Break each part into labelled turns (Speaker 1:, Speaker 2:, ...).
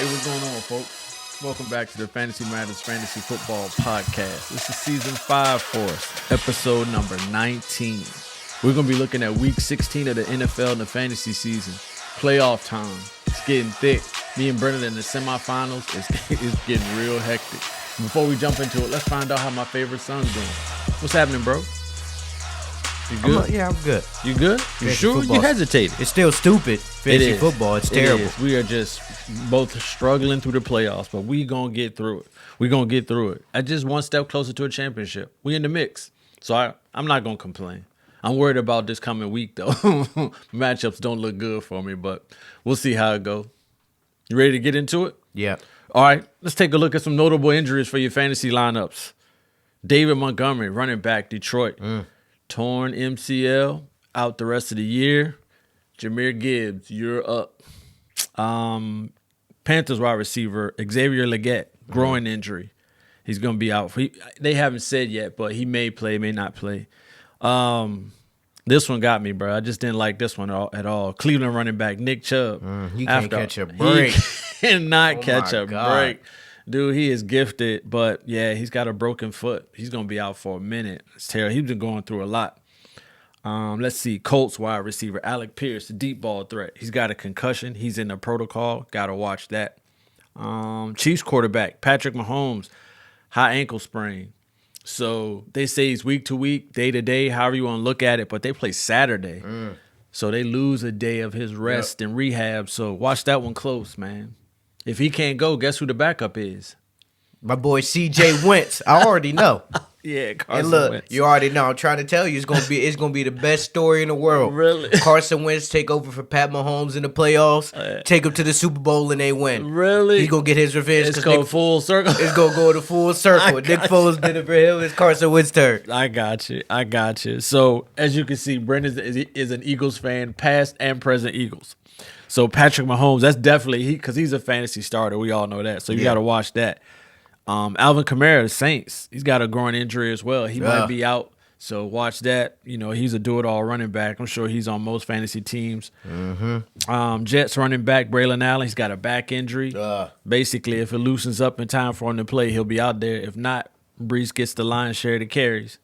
Speaker 1: Hey, what's going on, folks? Welcome back to the Fantasy Matters Fantasy Football Podcast. This is Season 5 for us, episode number 19. We're going to be looking at Week 16 of the NFL and the fantasy season. Playoff time. It's getting thick. Me and Brennan in the semifinals. It's getting real hectic. Before we jump into it, let's find out how my favorite son's doing. What's happening, bro? You good?
Speaker 2: I'm good.
Speaker 1: You good? You
Speaker 2: Fantasy
Speaker 1: sure?
Speaker 2: football.
Speaker 1: You hesitated.
Speaker 2: It's still stupid. Fantasy football. It's terrible.
Speaker 1: We are just both struggling through the playoffs, but we going to get through it. We're going to get through it. I just one step closer to a championship. We in the mix. So I'm not going to complain. I'm worried about this coming week, though. Matchups don't look good for me, but we'll see how it goes. You ready to get into it?
Speaker 2: Yeah.
Speaker 1: All right. Let's take a look at some notable injuries for your fantasy lineups. David Montgomery, running back, Detroit. Torn MCL, out the rest of the year. Jahmyr Gibbs, you're up. Panthers wide receiver, Xavier Legette, groin injury. He's going to be out. They haven't said yet, but he may play, may not play. This one got me, bro. I just didn't like this one at all. Cleveland running back, Nick Chubb.
Speaker 2: He can't catch a break.
Speaker 1: He cannot catch a
Speaker 2: God.
Speaker 1: break. Dude, he is gifted, but yeah, he's got a broken foot. He's going to be out for a minute. It's terrible. He's been going through a lot. Let's see. Colts wide receiver, Alec Pierce, deep ball threat. He's got a concussion. He's in the protocol. Got to watch that. Chiefs quarterback, Patrick Mahomes, high ankle sprain. So they say he's week to week, day to day, however you want to look at it, but they play Saturday. So they lose a day of his rest and rehab. So watch that one close, man. If he can't go, guess who the backup is?
Speaker 2: My boy CJ Wentz. I already know.
Speaker 1: Yeah, Carson
Speaker 2: And look,
Speaker 1: Wentz.
Speaker 2: you already know. I'm trying to tell you, it's gonna be the best story in the world.
Speaker 1: Really?
Speaker 2: Carson Wentz take over for Pat Mahomes in the playoffs, take him to the Super Bowl, and they win.
Speaker 1: Really?
Speaker 2: He's gonna get his revenge.
Speaker 1: It's going full circle.
Speaker 2: It's gonna go to full circle. Nick Foles did it for him. It's Carson Wentz' turn.
Speaker 1: I got you. So, as you can see, Brendan is an Eagles fan, past and present Eagles. So, Patrick Mahomes, that's definitely because he's a fantasy starter. We all know that. So, you got to watch that. Alvin Kamara, the Saints, he's got a groin injury as well. He might be out. So, watch that. You know, he's a do-it-all running back. I'm sure he's on most fantasy teams. Jets running back, Braylon Allen, he's got a back injury. Basically, if it loosens up in time for him to play, he'll be out there. If not, Brees gets the lion's share of the carries.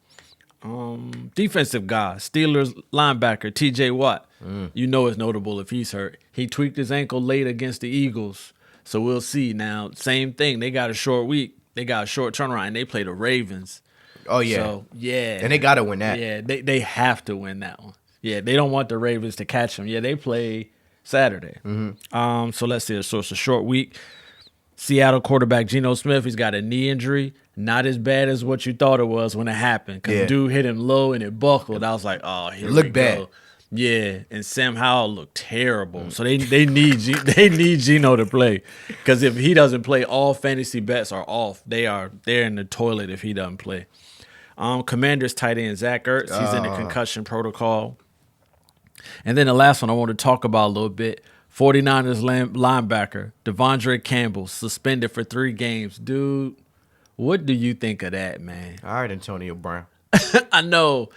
Speaker 1: Defensive guy, Steelers linebacker, TJ Watt. You know it's notable if he's hurt. He tweaked his ankle late against the Eagles. So we'll see. Now, same thing. They got a short week. They got a short turnaround. And they play the Ravens.
Speaker 2: Oh, yeah.
Speaker 1: So, yeah.
Speaker 2: And they got to win that.
Speaker 1: Yeah, they have to win that one. Yeah, they don't want the Ravens to catch them. Yeah, they play Saturday. So let's see. So it's a short week. Seattle quarterback Geno Smith, he's got a knee injury. Not as bad as what you thought it was when it happened. Because dude hit him low and it buckled. I was like, oh, here we go.
Speaker 2: Bad.
Speaker 1: Yeah, and Sam Howell looked terrible. So they need Geno to play, because if he doesn't play, all fantasy bets are off. They're in the toilet if he doesn't play. Commanders tight end Zach Ertz, he's in the concussion protocol. And then the last one I want to talk about a little bit, 49ers linebacker Devondre Campbell, suspended for 3 games. Dude, what do you think of that, man?
Speaker 2: All right, Antonio Brown.
Speaker 1: I know.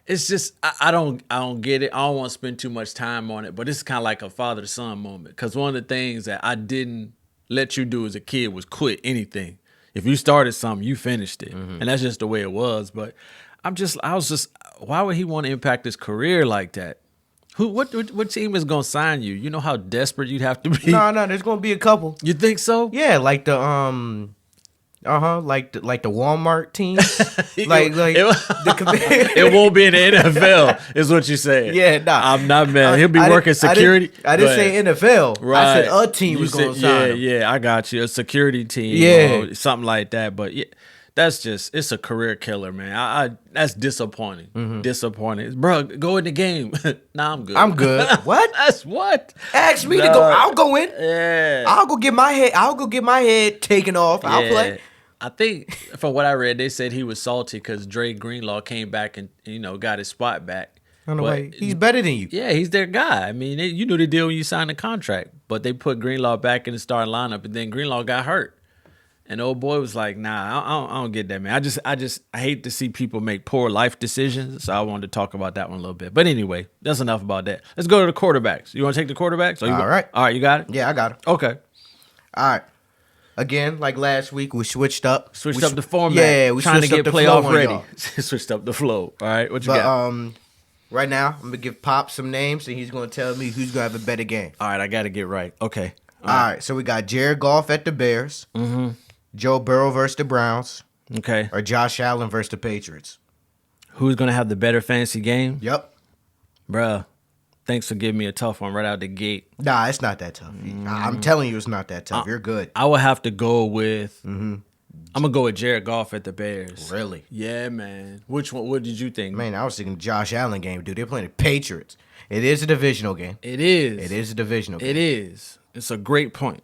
Speaker 1: It's just I don't get it. I don't want to spend too much time on it, but it's kind of like a father-son moment, because one of the things that I didn't let you do as a kid was quit anything. If you started something, you finished it, and that's just the way it was. But I was just, why would he want to impact his career like that? What team is gonna sign you? You know how desperate you'd have to be.
Speaker 2: No, there's gonna be a couple.
Speaker 1: You think so?
Speaker 2: Yeah, like the like the Walmart team.
Speaker 1: It won't be in the NFL, is what you saying.
Speaker 2: Yeah, nah.
Speaker 1: I'm not mad. He'll be working security.
Speaker 2: I didn't say NFL.
Speaker 1: Right.
Speaker 2: I said a team was going to sign him.
Speaker 1: Yeah, I got you. A security team, or something like that. But yeah, it's a career killer, man. That's disappointing. Disappointing. Bro, go in the game. Nah, I'm good.
Speaker 2: I'm good. What?
Speaker 1: That's what?
Speaker 2: Ask me to go. I'll go in.
Speaker 1: Yeah.
Speaker 2: I'll go get my head taken off. I'll play.
Speaker 1: I think from what I read, they said he was salty because Dre Greenlaw came back and got his spot back.
Speaker 2: On the way, he's better than you.
Speaker 1: Yeah, he's their guy. I mean, you knew the deal when you signed the contract, but they put Greenlaw back in the starting lineup, and then Greenlaw got hurt, and the old boy was like, "Nah, I don't get that, man. I hate to see people make poor life decisions." So I wanted to talk about that one a little bit. But anyway, that's enough about that. Let's go to the quarterbacks. You want to take the quarterbacks?
Speaker 2: All right,
Speaker 1: you got it.
Speaker 2: Yeah, I got it.
Speaker 1: Okay.
Speaker 2: All right. Again, like last week, we switched up.
Speaker 1: Switched up the format.
Speaker 2: Yeah, we
Speaker 1: trying to
Speaker 2: switched
Speaker 1: get
Speaker 2: up the flow
Speaker 1: playoff
Speaker 2: on
Speaker 1: ready.
Speaker 2: y'all.
Speaker 1: Switched up the flow. All right, what you
Speaker 2: But
Speaker 1: got?
Speaker 2: right now, I'm gonna give Pop some names, and he's gonna tell me who's gonna have a better game.
Speaker 1: All right, I got to get right. Okay.
Speaker 2: All right. So we got Jared Goff at the Bears. Mm-hmm. Joe Burrow versus the Browns.
Speaker 1: Okay.
Speaker 2: Or Josh Allen versus the Patriots.
Speaker 1: Who's gonna have the better fantasy game?
Speaker 2: Yep.
Speaker 1: Bruh, thanks for giving me a tough one right out the gate.
Speaker 2: Nah, it's not that tough. I'm telling you, it's not that tough. You're good.
Speaker 1: I would have to go with. I'm gonna go with Jared Goff at the Bears.
Speaker 2: Really?
Speaker 1: Yeah, man. Which one? What did you think?
Speaker 2: Man, I was thinking Josh Allen game, dude. They're playing the Patriots. It is a divisional game.
Speaker 1: It is.
Speaker 2: It is a divisional game.
Speaker 1: It is. It's a great point.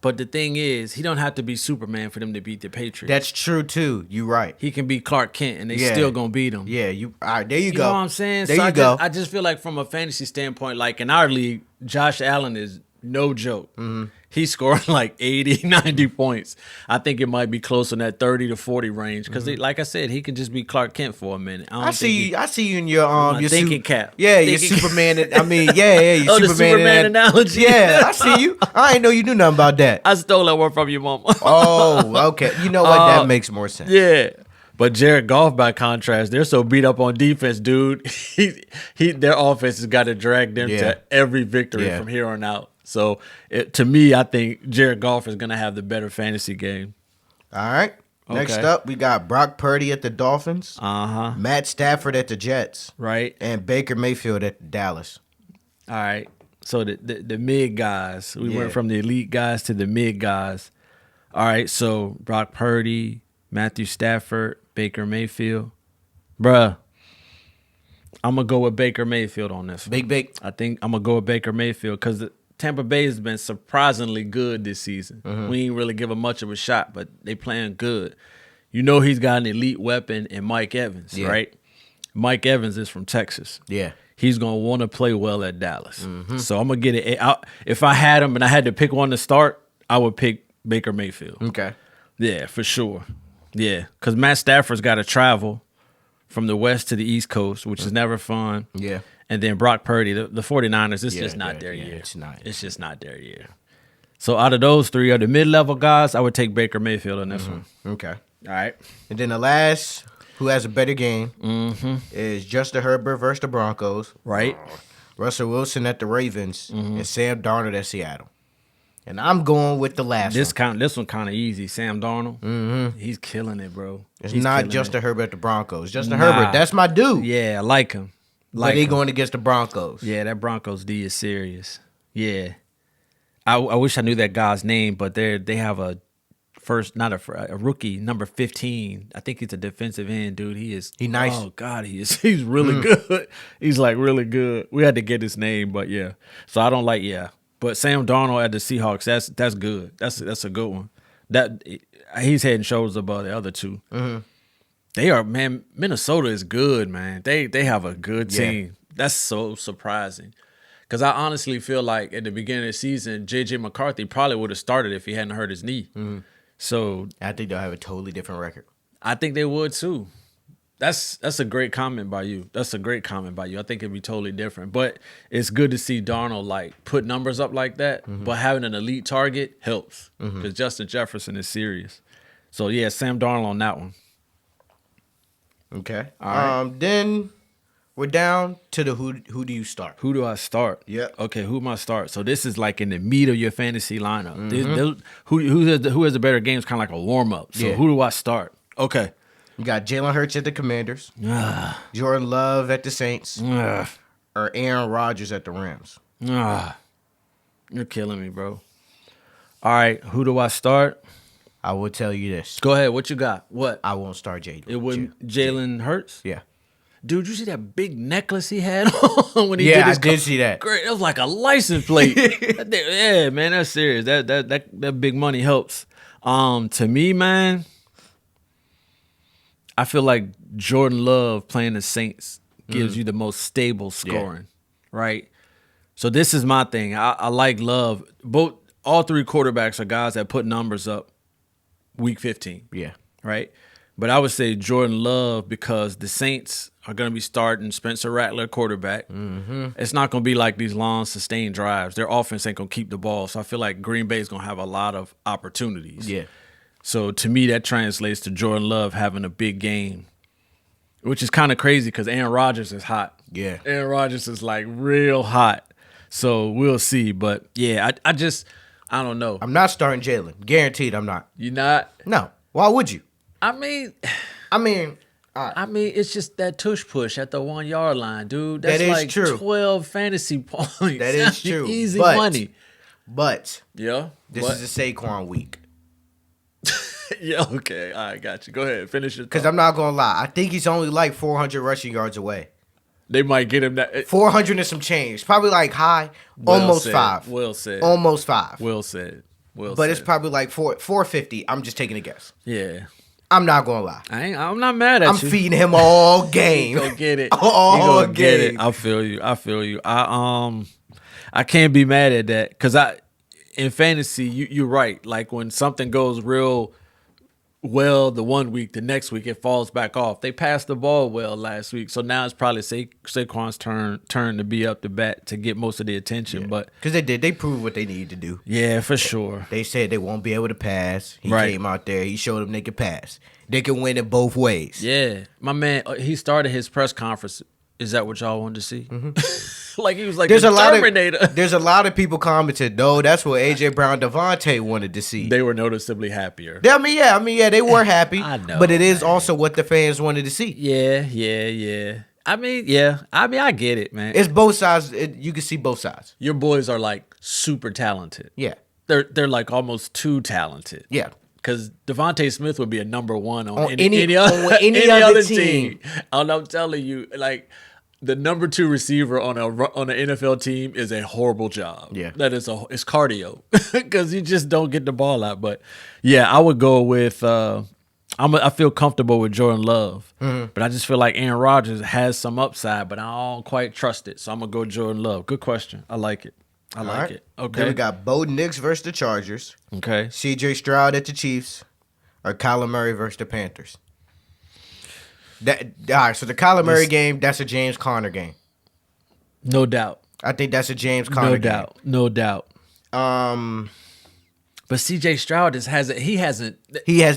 Speaker 1: But the thing is, he don't have to be Superman for them to beat the Patriots.
Speaker 2: That's true too. You right.
Speaker 1: He can be Clark Kent, and they
Speaker 2: Yeah.
Speaker 1: still gonna beat him.
Speaker 2: Yeah, you. All right, there you go.
Speaker 1: You know what I'm saying?
Speaker 2: There
Speaker 1: So
Speaker 2: you go.
Speaker 1: I just feel like from a fantasy standpoint, like in our league, Josh Allen is no joke. He's scoring like 80, 90 points. I think it might be close in that 30 to 40 range because, like I said, he can just be Clark Kent for a minute.
Speaker 2: I see you in your
Speaker 1: my thinking cap.
Speaker 2: Yeah, your
Speaker 1: Thinking
Speaker 2: Superman. I mean, yeah, your
Speaker 1: Oh, the
Speaker 2: Superman,
Speaker 1: Superman analogy.
Speaker 2: Yeah, I see you. I didn't know you knew nothing about that.
Speaker 1: I stole that one from your mama.
Speaker 2: Oh, okay. You know what? That makes more sense.
Speaker 1: Yeah. But Jared Goff, by contrast, they're so beat up on defense, dude. Their offense has got to drag them
Speaker 2: Yeah.
Speaker 1: to every victory
Speaker 2: Yeah.
Speaker 1: from here on out. So, to me, I think Jared Goff is going to have the better fantasy game.
Speaker 2: All right. Next
Speaker 1: Okay.
Speaker 2: up, we got Brock Purdy at the Dolphins,
Speaker 1: Uh-huh.
Speaker 2: Matt Stafford at the Jets,
Speaker 1: Right?
Speaker 2: and Baker Mayfield at Dallas.
Speaker 1: All right. So, the mid guys. We
Speaker 2: Yeah.
Speaker 1: went from the elite guys to the mid guys. All right. So, Brock Purdy, Matthew Stafford, Baker Mayfield. Bruh, I'm going to go with Baker Mayfield on this one.
Speaker 2: Big.
Speaker 1: I think I'm going to go with Baker Mayfield because Tampa Bay has been surprisingly good this season. We ain't really give him much of a shot, but they playing good. You know he's got an elite weapon in Mike Evans,
Speaker 2: Yeah.
Speaker 1: right? Mike Evans is from Texas.
Speaker 2: Yeah.
Speaker 1: He's going to want to play well at Dallas. So I'm going to get it. If I had him and I had to pick one to start, I would pick Baker Mayfield.
Speaker 2: Okay.
Speaker 1: Yeah, for sure. Yeah, because Matt Stafford's got to travel from the West to the East Coast, which is never fun.
Speaker 2: Yeah.
Speaker 1: And then Brock Purdy, the 49ers, it's just not
Speaker 2: yeah,
Speaker 1: their
Speaker 2: yeah,
Speaker 1: year.
Speaker 2: it's not.
Speaker 1: It's just not their year. So out of those three, are the mid-level guys, I would take Baker Mayfield on this one.
Speaker 2: Okay.
Speaker 1: All right.
Speaker 2: And then the last who has a better game is Justin Herbert versus the Broncos,
Speaker 1: Right?
Speaker 2: Russell Wilson at the Ravens, and Sam Darnold at Seattle. And I'm going with the last one.
Speaker 1: This one kind of easy. Sam Darnold, he's killing it, bro.
Speaker 2: It's
Speaker 1: He's
Speaker 2: not
Speaker 1: killing
Speaker 2: Justin
Speaker 1: it.
Speaker 2: Herbert at the Broncos. Justin
Speaker 1: Nah.
Speaker 2: Herbert, that's my dude.
Speaker 1: Yeah, I like him.
Speaker 2: But he
Speaker 1: him.
Speaker 2: going against the Broncos.
Speaker 1: Yeah, that Broncos D is serious. Yeah, I wish I knew that guy's name, but they have a rookie number 15. I think he's a defensive end, dude. He
Speaker 2: nice.
Speaker 1: Oh God, he is. He's really good. He's like really good. We had to get his name, but yeah. So I don't like But Sam Darnold at the Seahawks, that's good. That's a good one. That he's head and shoulders above the other two. They are, man. Minnesota is good, man. They have a good team. That's so surprising. Because I honestly feel like at the beginning of the season, J.J. McCarthy probably would have started if he hadn't hurt his knee. So
Speaker 2: I think they'll have a totally different record.
Speaker 1: I think they would too. That's a great comment by you. I think it'd be totally different. But it's good to see Darnold like put numbers up like that. But having an elite target helps because Justin Jefferson is serious. So yeah, Sam Darnold on that one.
Speaker 2: Okay.
Speaker 1: All right.
Speaker 2: Then we're down to the who do you start?
Speaker 1: Who do I start?
Speaker 2: Yep.
Speaker 1: Okay, who am I start? So this is like in the meat of your fantasy lineup. Who has the better games? Kind of like a warm up. So
Speaker 2: Yeah.
Speaker 1: who do I start? Okay.
Speaker 2: You got Jalen Hurts at the Commanders, Jordan Love at the Saints, or Aaron Rodgers at the Rams.
Speaker 1: You're killing me, bro. All right, who do I start?
Speaker 2: I will tell you this.
Speaker 1: Go ahead. What you got? What?
Speaker 2: I won't start Jalen.
Speaker 1: It wouldn't Jalen Hurts?
Speaker 2: Yeah.
Speaker 1: Dude, you see that big necklace he had on when he
Speaker 2: Yeah,
Speaker 1: did his
Speaker 2: I did see that.
Speaker 1: Great. It was like a license plate. Yeah, man, that's serious. That big money helps. To me, man, I feel like Jordan Love playing the Saints gives you the most stable scoring, right? So this is my thing. I like Love. All three quarterbacks are guys that put numbers up week 15.
Speaker 2: Yeah.
Speaker 1: Right? But I would say Jordan Love because the Saints are going to be starting Spencer Rattler quarterback. Mm-hmm. It's not going to be like these long, sustained drives. Their offense ain't going to keep the ball. So I feel like Green Bay is going to have a lot of opportunities.
Speaker 2: Yeah.
Speaker 1: So to me, that translates to Jordan Love having a big game, which is kind of crazy because Aaron Rodgers is hot.
Speaker 2: Yeah.
Speaker 1: Aaron Rodgers is like real hot. So we'll see. But yeah, I don't know.
Speaker 2: I'm not starting Jalen. Guaranteed I'm not.
Speaker 1: You not?
Speaker 2: No. Why would you?
Speaker 1: I mean,
Speaker 2: all right.
Speaker 1: It's just that tush push at the 1 yard line, dude. That's
Speaker 2: that is
Speaker 1: like
Speaker 2: true.
Speaker 1: 12 fantasy points.
Speaker 2: That is true.
Speaker 1: Easy money.
Speaker 2: But
Speaker 1: yeah,
Speaker 2: this is a Saquon week.
Speaker 1: Yeah, okay. All right, got you. Go ahead. Finish your thought.
Speaker 2: Because I'm not going to lie. I think he's only like 400 rushing yards away.
Speaker 1: They might get him that.
Speaker 2: 400 and some change. Probably like high. Almost 5.
Speaker 1: Well said.
Speaker 2: Almost 5.
Speaker 1: Well said.
Speaker 2: But it's probably like 450. I'm just taking a guess.
Speaker 1: Yeah.
Speaker 2: I'm not going to lie.
Speaker 1: I'm not mad at you.
Speaker 2: I'm feeding him all game.
Speaker 1: Go get it.
Speaker 2: All game.
Speaker 1: Get it. I feel you. I can't be mad at that because in fantasy, you're right. Like when something goes real well the 1 week, the next week it falls back off. They passed the ball well last week, so now it's probably Saquon's turn to be up to bat to get most of the attention.
Speaker 2: Yeah.
Speaker 1: But
Speaker 2: because they proved what they needed to do.
Speaker 1: Yeah, for sure.
Speaker 2: They said they won't be able to pass. He came out there. He showed them they could pass. They can win it both ways.
Speaker 1: Yeah, my man. He started his press conference. Is that what y'all wanted to see? Mm-hmm. Like he was like there's a Terminator.
Speaker 2: There's a lot of people commented, no, that's what AJ Brown Devontae wanted to see.
Speaker 1: They were noticeably happier.
Speaker 2: I mean, they were happy.
Speaker 1: I know,
Speaker 2: but it is also what the fans wanted to see.
Speaker 1: Yeah. I get it, man.
Speaker 2: It's both sides. You can see both sides.
Speaker 1: Your boys are like super talented.
Speaker 2: Yeah.
Speaker 1: They're like almost too talented.
Speaker 2: Yeah.
Speaker 1: Because Devontae Smith would be a number one on
Speaker 2: any
Speaker 1: other team. And I'm telling you, like the number 2 receiver on an NFL team is a horrible job.
Speaker 2: Yeah,
Speaker 1: that is it's cardio because you just don't get the ball out. But yeah, I would go with. I feel comfortable with Jordan Love, but I just feel like Aaron Rodgers has some upside, but I don't quite trust it. So I'm gonna go Jordan Love. Good question. I like it. I like it. Okay.
Speaker 2: Then we got Bo Nix versus the Chargers.
Speaker 1: Okay.
Speaker 2: C.J. Stroud at the Chiefs, or Kyler Murray versus the Panthers. All right, so the Kyler Murray game, that's a James Conner game.
Speaker 1: No doubt.
Speaker 2: I think that's a James Conner game.
Speaker 1: No doubt. But C.J. Stroud He has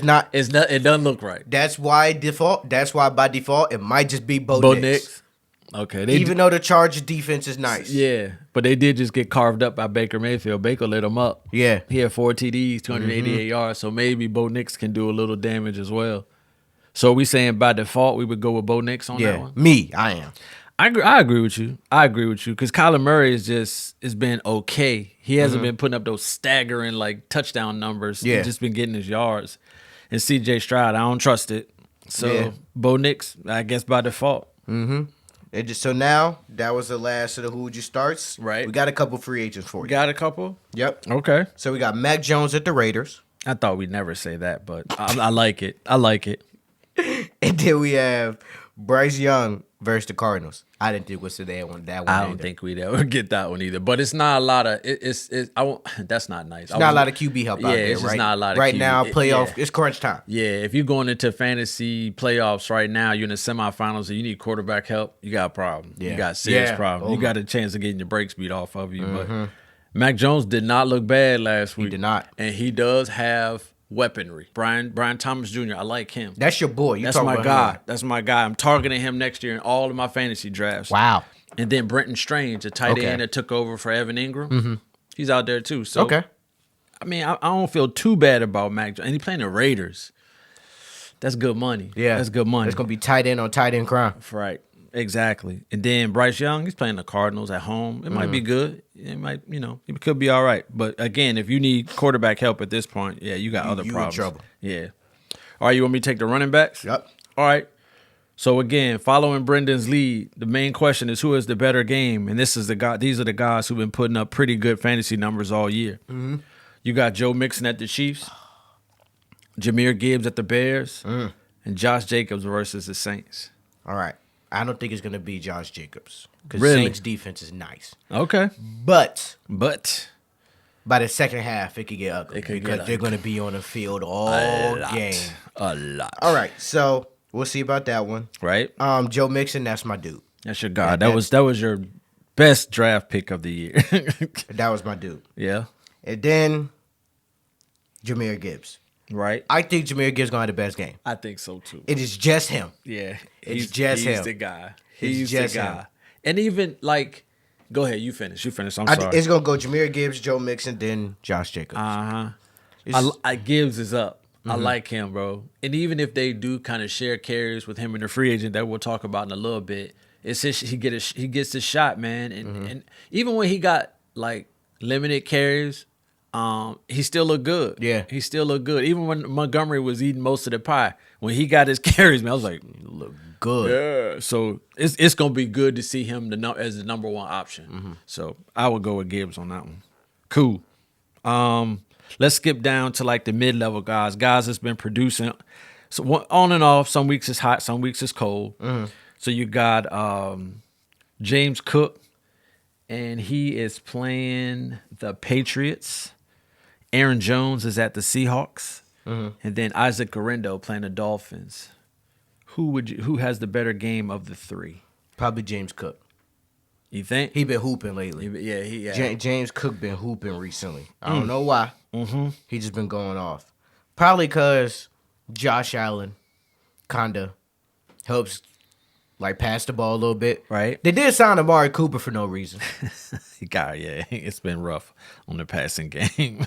Speaker 1: not. It doesn't look right.
Speaker 2: That's why by default it might just be Bo Nix.
Speaker 1: Okay.
Speaker 2: Even though the Chargers defense is nice.
Speaker 1: Yeah, but they did just get carved up by Baker Mayfield. Baker lit them up.
Speaker 2: Yeah.
Speaker 1: He had 4 TDs, 288 yards, so maybe Bo Nix can do a little damage as well. So are we saying by default we would go with Bo Nix on that one?
Speaker 2: I am.
Speaker 1: I agree with you. Because Kyler Murray has been okay. He hasn't been putting up those staggering like touchdown numbers.
Speaker 2: Yeah.
Speaker 1: He's just been getting his yards. And C.J. Stroud, I don't trust it. So Bo Nix, I guess by default.
Speaker 2: Mm-hmm. So now, that was the last of the Who Would You Starts.
Speaker 1: Right.
Speaker 2: We got a couple free agents for you.
Speaker 1: Got a couple?
Speaker 2: Yep.
Speaker 1: Okay.
Speaker 2: So we got Mac Jones at the Raiders.
Speaker 1: I thought we'd never say that, but I like it. I like it.
Speaker 2: And then we have Bryce Young versus the Cardinals. I didn't think we'd say that one.
Speaker 1: I don't think we'd ever get that one either. But it's not a lot of that's not nice.
Speaker 2: It's not a lot of QB help out there,
Speaker 1: it's just
Speaker 2: right?
Speaker 1: not a lot of
Speaker 2: right
Speaker 1: QB.
Speaker 2: now, playoff, it's crunch time.
Speaker 1: Yeah, if you're going into fantasy playoffs right now, you're in the semifinals and you need quarterback help, you got a problem.
Speaker 2: Yeah.
Speaker 1: You got a serious problem.
Speaker 2: Oh,
Speaker 1: You got a chance of getting your brakes beat off of you. But Mac Jones did not look bad last week.
Speaker 2: He did not.
Speaker 1: And he does have weaponry. Brian Thomas Jr., I like him.
Speaker 2: That's your boy.
Speaker 1: That's my guy. That's my guy. I'm targeting him next year in all of my fantasy drafts.
Speaker 2: Wow.
Speaker 1: And then Brenton Strange, a tight end that took over for Evan Ingram. He's out there too. So I mean, I don't feel too bad about Mac Jones. And he's playing the Raiders. That's good money.
Speaker 2: Yeah.
Speaker 1: That's good money.
Speaker 2: It's going to be tight end on tight end crime.
Speaker 1: Right. Exactly. And then Bryce Young, he's playing the Cardinals at home. It might be good. It might, it could be all right. But again, if you need quarterback help at this point, you got other problems.
Speaker 2: You in trouble.
Speaker 1: Yeah. All right, you want me to take the running backs?
Speaker 2: Yep.
Speaker 1: All right. So again, following Brendan's lead, the main question is who has the better game, and these are the guys who've been putting up pretty good fantasy numbers all year. You got Joe Mixon at the Chiefs, Jahmyr Gibbs at the Bears, and Josh Jacobs versus the Saints.
Speaker 2: All right. I don't think it's going to be Josh Jacobs because
Speaker 1: Really?
Speaker 2: Saints defense is nice.
Speaker 1: Okay,
Speaker 2: But by the second half, it could get ugly because they're going to be on the field all game.
Speaker 1: A lot.
Speaker 2: All right, so we'll see about that one.
Speaker 1: Right?
Speaker 2: Joe Mixon, that's my dude.
Speaker 1: That's your guy. That was your best draft pick of the year.
Speaker 2: That was my dude.
Speaker 1: Yeah.
Speaker 2: And then Jahmyr Gibbs.
Speaker 1: Right.
Speaker 2: I think Jahmyr Gibbs going to have the best game.
Speaker 1: I think so too.
Speaker 2: It is just him.
Speaker 1: Yeah.
Speaker 2: He's just him.
Speaker 1: He's the guy. He's
Speaker 2: just
Speaker 1: the guy.
Speaker 2: him.
Speaker 1: And even like, go ahead, you finish. I'm sorry.
Speaker 2: It's going to go Jahmyr Gibbs, Joe Mixon, then Josh Jacobs.
Speaker 1: Gibbs is up. I like him, bro. And even if they do kind of share carries with him and the free agent that we'll talk about in a little bit, it's just he gets his shot, man. And even when he got like limited carries, he still looked good.
Speaker 2: Yeah,
Speaker 1: he still looked good. Even when Montgomery was eating most of the pie, when he got his carries, man, I was like,
Speaker 2: look good.
Speaker 1: Yeah. So it's gonna be good to see him as the number one option. So I would go with Gibbs on that one. Cool. Let's skip down to like the mid-level guys that's been producing. So on and off. Some weeks it's hot, some weeks it's cold. So you got James Cook, and he is playing the Patriots. Aaron Jones is at the Seahawks, and then Isaac Guerrero playing the Dolphins. Who has the better game of the three?
Speaker 2: Probably James Cook.
Speaker 1: You think?
Speaker 2: He been hooping lately. James Cook been hooping recently. I don't know why. He just been going off. Probably because Josh Allen kind of helps like pass the ball a little bit.
Speaker 1: Right.
Speaker 2: They did sign Amari Cooper for no reason.
Speaker 1: It's been rough on the passing game.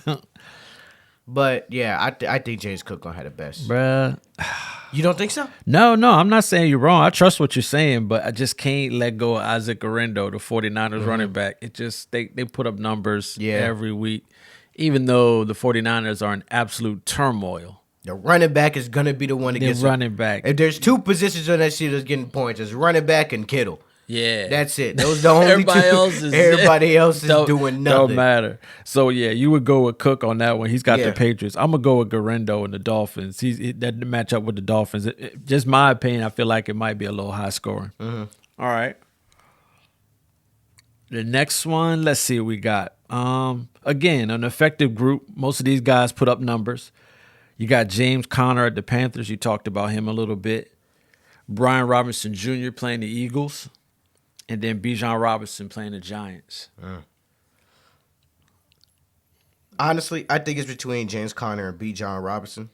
Speaker 2: But yeah, I think James Cook gonna have the best.
Speaker 1: Bruh.
Speaker 2: You don't think so?
Speaker 1: No, I'm not saying you're wrong. I trust what you're saying, but I just can't let go of Isaac Guerrero, the 49ers running back. It just they put up numbers every week, even though the 49ers are in absolute turmoil.
Speaker 2: The running back is gonna be the one that gets
Speaker 1: running back.
Speaker 2: If there's two positions on that sheet that's getting points, it's running back and Kittle.
Speaker 1: Yeah,
Speaker 2: that's it. Those the only everybody else is doing nothing.
Speaker 1: Don't matter. So yeah, you would go with Cook on that one. He's got the Patriots. I'm gonna go with Guerrero and the Dolphins. That match up with the Dolphins. Just my opinion. I feel like it might be a little high scoring. All right. The next one. Let's see what we got. Again, an effective group. Most of these guys put up numbers. You got James Conner at the Panthers. You talked about him a little bit. Brian Robinson Jr. playing the Eagles. And then Bijan Robinson playing the Giants.
Speaker 2: Honestly, I think it's between James Conner and Bijan Robinson.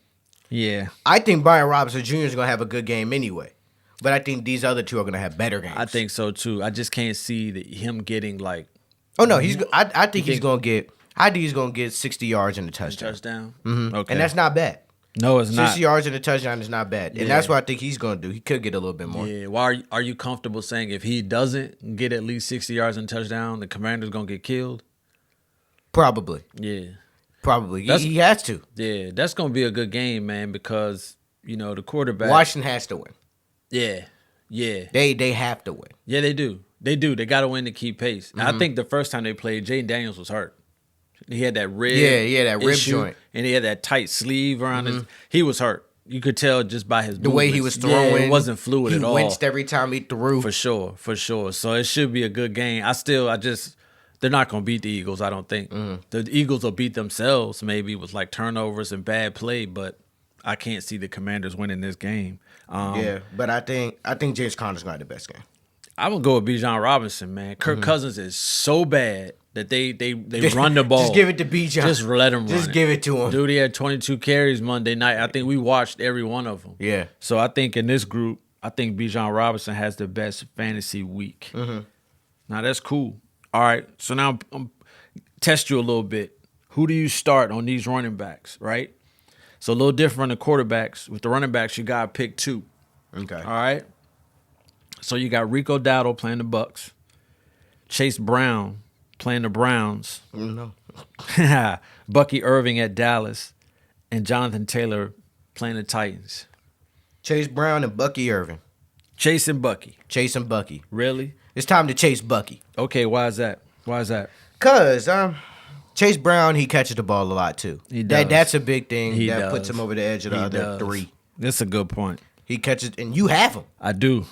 Speaker 1: Yeah.
Speaker 2: I think Brian Robinson Jr. is going to have a good game anyway. But I think these other two are going to have better games.
Speaker 1: I think so, too. I just can't see him getting like...
Speaker 2: Oh, no. I think he's going to get 60 yards and a touchdown.
Speaker 1: Okay.
Speaker 2: And that's not bad.
Speaker 1: No, it's not.
Speaker 2: 60 yards and a touchdown is not bad. And that's what I think he's going to do. He could get a little bit more.
Speaker 1: Yeah. Why are you comfortable saying if he doesn't get at least 60 yards and a touchdown, the Commander's going to get killed?
Speaker 2: Probably.
Speaker 1: Yeah.
Speaker 2: Probably. He has to.
Speaker 1: Yeah. That's going to be a good game, man, because, the quarterback.
Speaker 2: Washington has to win.
Speaker 1: Yeah. Yeah.
Speaker 2: They have to win.
Speaker 1: Yeah, they do. They got to win to keep pace. Now, I think the first time they played, Jaden Daniels was hurt. He had that rib.
Speaker 2: Yeah, that rib joint.
Speaker 1: And he had that tight sleeve around his. He was hurt. You could tell just by his movements.
Speaker 2: Way he was throwing.
Speaker 1: Yeah, it wasn't fluid at all.
Speaker 2: He winced every time he threw.
Speaker 1: For sure. So it should be a good game. They're not going to beat the Eagles, I don't think. The Eagles will beat themselves maybe with like turnovers and bad play, but I can't see the Commanders winning this game.
Speaker 2: But I think James Conner's going to have the best game.
Speaker 1: I'm going to go with Bijan Robinson, man. Kirk Cousins is so bad that they run the ball.
Speaker 2: Just give it to Bijan.
Speaker 1: Just let him run
Speaker 2: Just give it to him.
Speaker 1: Dude, he had 22 carries Monday night. I think we watched every one of them.
Speaker 2: Yeah.
Speaker 1: So I think in this group, I think Bijan Robinson has the best fantasy week. Now, that's cool. All right. So now I'm test you a little bit. Who do you start on these running backs, right? So a little different on the quarterbacks. With the running backs, you got to pick two.
Speaker 2: Okay.
Speaker 1: All right. So you got Rico Dowdle playing the Bucks, Chase Brown playing the Browns,
Speaker 2: No.
Speaker 1: Bucky Irving at Dallas, and Jonathan Taylor playing the Titans.
Speaker 2: Chase Brown and Bucky Irving.
Speaker 1: Chase and Bucky.
Speaker 2: Chase and Bucky.
Speaker 1: Really?
Speaker 2: It's time to chase Bucky.
Speaker 1: Okay, why is that?
Speaker 2: Because Chase Brown, he catches the ball a lot too.
Speaker 1: He does.
Speaker 2: That's a big thing.
Speaker 1: He
Speaker 2: that
Speaker 1: does.
Speaker 2: Puts him over the edge of the other three.
Speaker 1: That's a good point.
Speaker 2: He catches, and you have him.
Speaker 1: I do.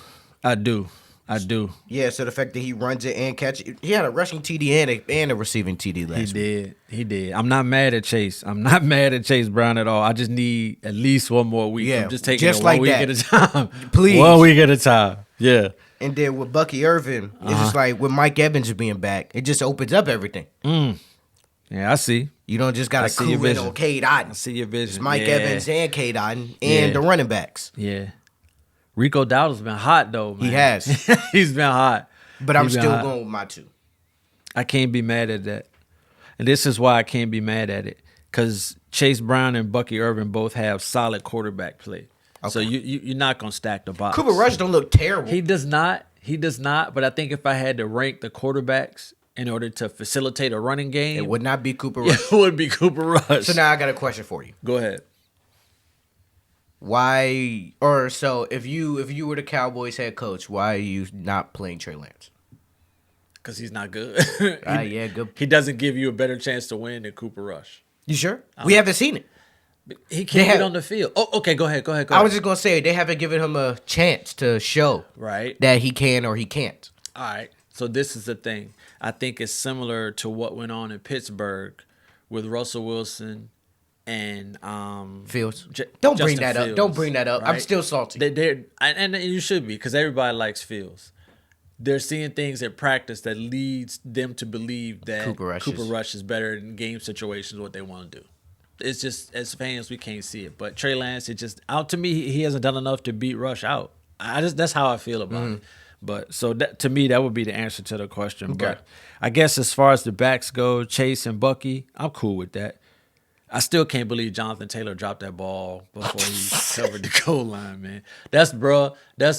Speaker 1: I do.
Speaker 2: Yeah, so the fact that he runs it and catches it, he had a rushing TD and a receiving TD last week.
Speaker 1: He did. I'm not mad at Chase. I'm not mad at Chase Brown at all. I just need at least one more week.
Speaker 2: Yeah,
Speaker 1: I'm just taking
Speaker 2: just
Speaker 1: it
Speaker 2: like
Speaker 1: 1 week
Speaker 2: that.
Speaker 1: at a time.
Speaker 2: Please.
Speaker 1: 1 week at a time. Yeah.
Speaker 2: And then with Bucky Irvin, it's just like with Mike Evans being back, it just opens up everything.
Speaker 1: Yeah, I see.
Speaker 2: You don't just got to clue in on Cade Otton.
Speaker 1: I see your vision.
Speaker 2: It's Mike Evans and Cade Otton and the running backs.
Speaker 1: Yeah. Rico Dowdle's been hot, though, man.
Speaker 2: He has.
Speaker 1: He's been hot.
Speaker 2: But I'm still going with my 2.
Speaker 1: I can't be mad at that. And this is why I can't be mad at it. Because Chase Brown and Bucky Irvin both have solid quarterback play. Okay. So you're not going to stack the box.
Speaker 2: Cooper Rush don't look terrible.
Speaker 1: He does not. But I think if I had to rank the quarterbacks in order to facilitate a running game,
Speaker 2: it would not be Cooper Rush.
Speaker 1: It would be Cooper Rush.
Speaker 2: So now I got a question for you.
Speaker 1: Go ahead.
Speaker 2: Why, or so if you were the Cowboys head coach, why are you not playing Trey Lance?
Speaker 1: Because he's not good.
Speaker 2: Yeah, good.
Speaker 1: He doesn't give you a better chance to win than Cooper Rush.
Speaker 2: You sure? We haven't seen it.
Speaker 1: He can't get on the field. Oh, okay, go ahead.
Speaker 2: I was just going to say, they haven't given him a chance to show that he can or he can't.
Speaker 1: All right, so this is the thing. I think it's similar to what went on in Pittsburgh with Russell Wilson and
Speaker 2: Fields. Don't bring that up. Don't bring that up.
Speaker 1: Right?
Speaker 2: I'm still salty.
Speaker 1: And you should be, because everybody likes Fields. They're seeing things at practice that leads them to believe that Cooper Rush is better in game situations, what they want to do. It's just, as fans, we can't see it. But Trey Lance, it just, out to me, he hasn't done enough to beat Rush out. That's how I feel about it. But so to me, that would be the answer to the question. Okay. But I guess as far as the backs go, Chase and Bucky, I'm cool with that. I still can't believe Jonathan Taylor dropped that ball before he covered the goal line, man. That's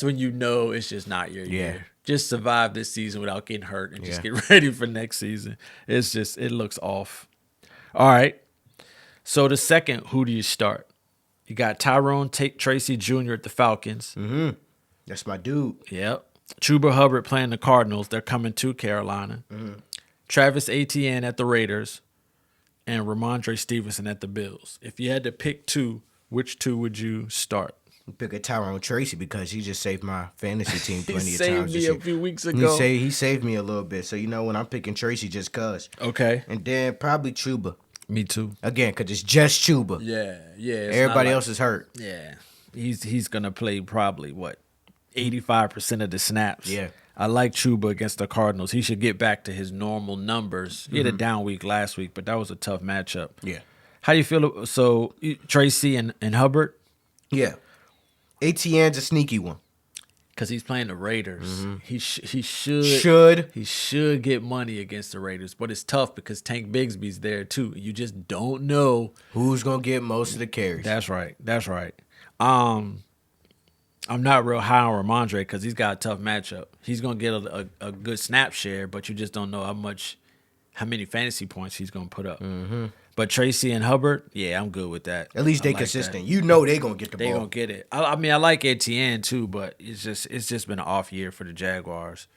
Speaker 1: when you know it's just not your year. Just survive this season without getting hurt and just get ready for next season. It's just, it looks off. All right. So the second, who do you start? You got Tyrone Tracy Jr. at the Falcons.
Speaker 2: Mm-hmm. That's my dude.
Speaker 1: Yep. Chuba Hubbard playing the Cardinals. They're coming to Carolina. Mm-hmm. Travis Etienne at the Raiders. And Ramondre Stevenson at the Bills. If you had to pick 2, which 2 would you start?
Speaker 2: Pick a Tyrone Tracy because he just saved my fantasy team plenty of
Speaker 1: He
Speaker 2: times.
Speaker 1: saved me a few weeks ago.
Speaker 2: He saved me a little bit. So, when I'm picking Tracy just cuz.
Speaker 1: Okay.
Speaker 2: And then probably Chuba.
Speaker 1: Me too.
Speaker 2: Again, because it's just Chuba.
Speaker 1: Yeah.
Speaker 2: Everybody else is hurt.
Speaker 1: Yeah. He's going to play probably, 85% of the snaps.
Speaker 2: Yeah.
Speaker 1: I like Chuba against the Cardinals. He should get back to his normal numbers. He had a down week last week, but that was a tough matchup.
Speaker 2: Yeah.
Speaker 1: How do you feel? So, Tracy and Hubbard?
Speaker 2: Yeah. Etienne's a sneaky one.
Speaker 1: Because he's playing the Raiders. Mm-hmm. He should get money against the Raiders, but it's tough because Tank Bigsby's there too. You just don't know
Speaker 2: who's gonna get most of the carries.
Speaker 1: That's right. I'm not real high on Ramondre because he's got a tough matchup. He's gonna get a good snap share, but you just don't know how many fantasy points he's gonna put up. Mm-hmm. But Tracy and Hubbard, yeah, I'm good with that.
Speaker 2: At least they consistent. That. They gonna get the ball.
Speaker 1: They gonna get it. I mean, I like Etienne too, but it's just been an off year for the Jaguars.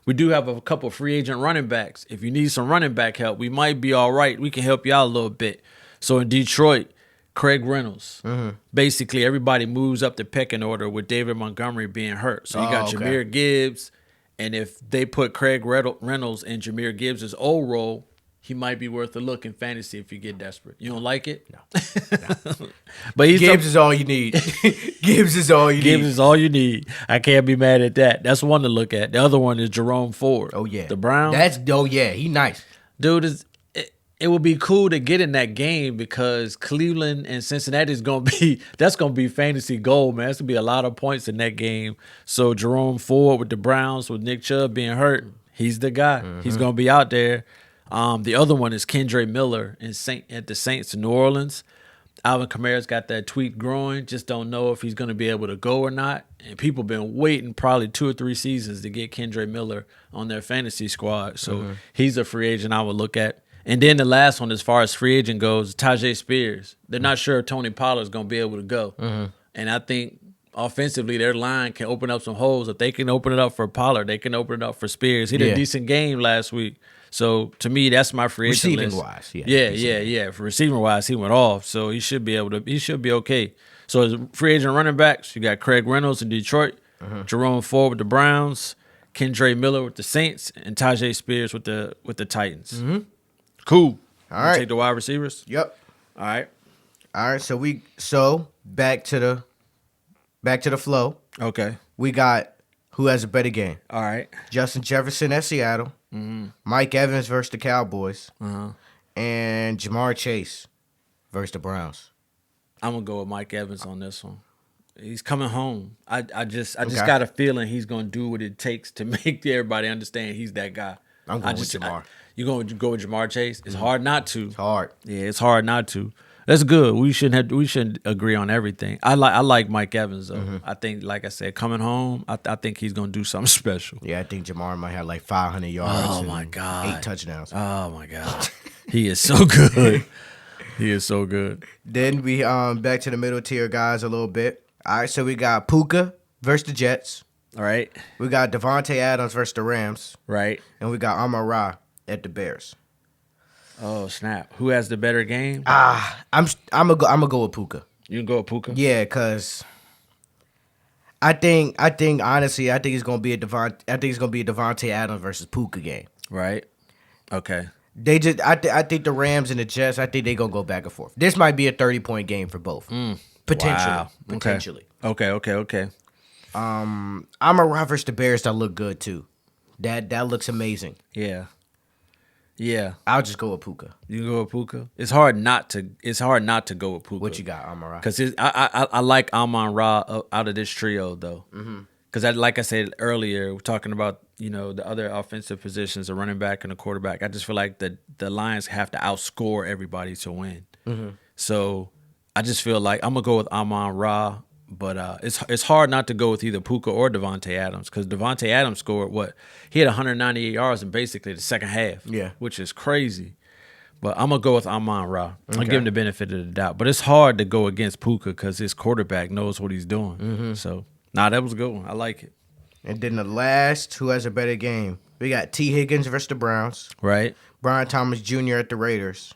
Speaker 1: We do have a couple free agent running backs. If you need some running back help, we might be all right. We can help you out a little bit. So in Detroit, Craig Reynolds. Mm-hmm. Basically, everybody moves up the pecking order with David Montgomery being hurt. So you got Jahmyr Gibbs, and if they put Craig Reynolds in Jahmyr Gibbs' old role, he might be worth a look in fantasy if you get desperate. You don't like it?
Speaker 2: No. But Gibbs is all you need. Gibbs is all you need.
Speaker 1: I can't be mad at that. That's one to look at. The other one is Jerome Ford.
Speaker 2: Oh, yeah.
Speaker 1: The Browns.
Speaker 2: He nice.
Speaker 1: Dude, it would be cool to get in that game because Cleveland and Cincinnati is going to be fantasy gold, man. That's going to be a lot of points in that game. So Jerome Ford with the Browns, with Nick Chubb being hurt, he's the guy. Mm-hmm. He's going to be out there. The other one is Kendre Miller at the Saints in New Orleans. Alvin Kamara's got that tweak growing. Just don't know if he's going to be able to go or not. And people have been waiting probably 2 or 3 seasons to get Kendre Miller on their fantasy squad. So he's a free agent I would look at. And then the last one, as far as free agent goes, Tajay Spears. They're not sure if Tony Pollard's going to be able to go. Mm-hmm. And I think offensively, their line can open up some holes. If they can open it up for Pollard, they can open it up for Spears. He did a decent game last week. So, to me, that's my free agent list.
Speaker 2: Receiving-wise,
Speaker 1: yeah. For receiving-wise, he went off. So, he should be okay. So, as free agent running backs, you got Craig Reynolds in Detroit, Jerome Ford with the Browns, Kendra Miller with the Saints, and Tajay Spears with the Titans.
Speaker 2: Mm-hmm.
Speaker 1: Cool.
Speaker 2: All right.
Speaker 1: Take the wide receivers.
Speaker 2: Yep.
Speaker 1: All right.
Speaker 2: So back to the flow.
Speaker 1: Okay.
Speaker 2: We got who has a better game.
Speaker 1: All right.
Speaker 2: Justin Jefferson at Seattle.
Speaker 1: Mm-hmm.
Speaker 2: Mike Evans versus the Cowboys.
Speaker 1: Uh-huh.
Speaker 2: And Jamar Chase versus the Browns.
Speaker 1: I'm gonna go with Mike Evans on this one. He's coming home. I just got a feeling he's gonna do what it takes to make everybody understand he's that guy.
Speaker 2: I'm going with Jamar.
Speaker 1: You going to go with Jamar Chase? It's hard not to.
Speaker 2: It's hard.
Speaker 1: Yeah, it's hard not to. That's good. We shouldn't agree on everything. I like Mike Evans though. Mm-hmm. I think, like I said, coming home, I think he's gonna do something special.
Speaker 2: Yeah, I think Jamar might have like 500 yards.
Speaker 1: Oh my God,
Speaker 2: 8 touchdowns.
Speaker 1: Oh my God, he is so good. He is so good.
Speaker 2: Then we back to the middle tier guys a little bit. All right, so we got Puka versus the Jets.
Speaker 1: All right.
Speaker 2: We got Devontae Adams versus the Rams.
Speaker 1: Right.
Speaker 2: And we got Amon-Ra at the Bears.
Speaker 1: Oh snap! Who has the better game?
Speaker 2: I'm gonna go with Puka.
Speaker 1: You can go with Puka.
Speaker 2: Yeah, cause I think honestly, I think it's gonna be a Devontae Adams versus Puka game.
Speaker 1: Right. Okay.
Speaker 2: I think the Rams and the Jets, I think they gonna go back and forth. This might be a 30-point game for both. Potentially.
Speaker 1: Wow.
Speaker 2: Potentially.
Speaker 1: Okay.
Speaker 2: Amon-Ra versus the Bears, that look good too. That looks amazing.
Speaker 1: Yeah.
Speaker 2: I'll just go with Puka.
Speaker 1: You can go with Puka. It's hard not to go with Puka.
Speaker 2: What you got, Amon-Ra?
Speaker 1: Because I like Amon-Ra out of this trio though. Because like I said earlier, we're talking about the other offensive positions, the running back and the quarterback. I just feel like the Lions have to outscore everybody to win. So I just feel like I'm gonna go with Amon-Ra. But it's hard not to go with either Puka or Devontae Adams because Devontae Adams scored he had 198 yards in basically the second half, which is crazy. But I'm gonna go with Amon-Ra. I'll give him the benefit of the doubt, but it's hard to go against Puka because his quarterback knows what he's doing. So that was a good one. I like it.
Speaker 2: And then the last, who has a better game? We got T. Higgins versus the Browns,
Speaker 1: right?
Speaker 2: Brian Thomas Jr. at the Raiders,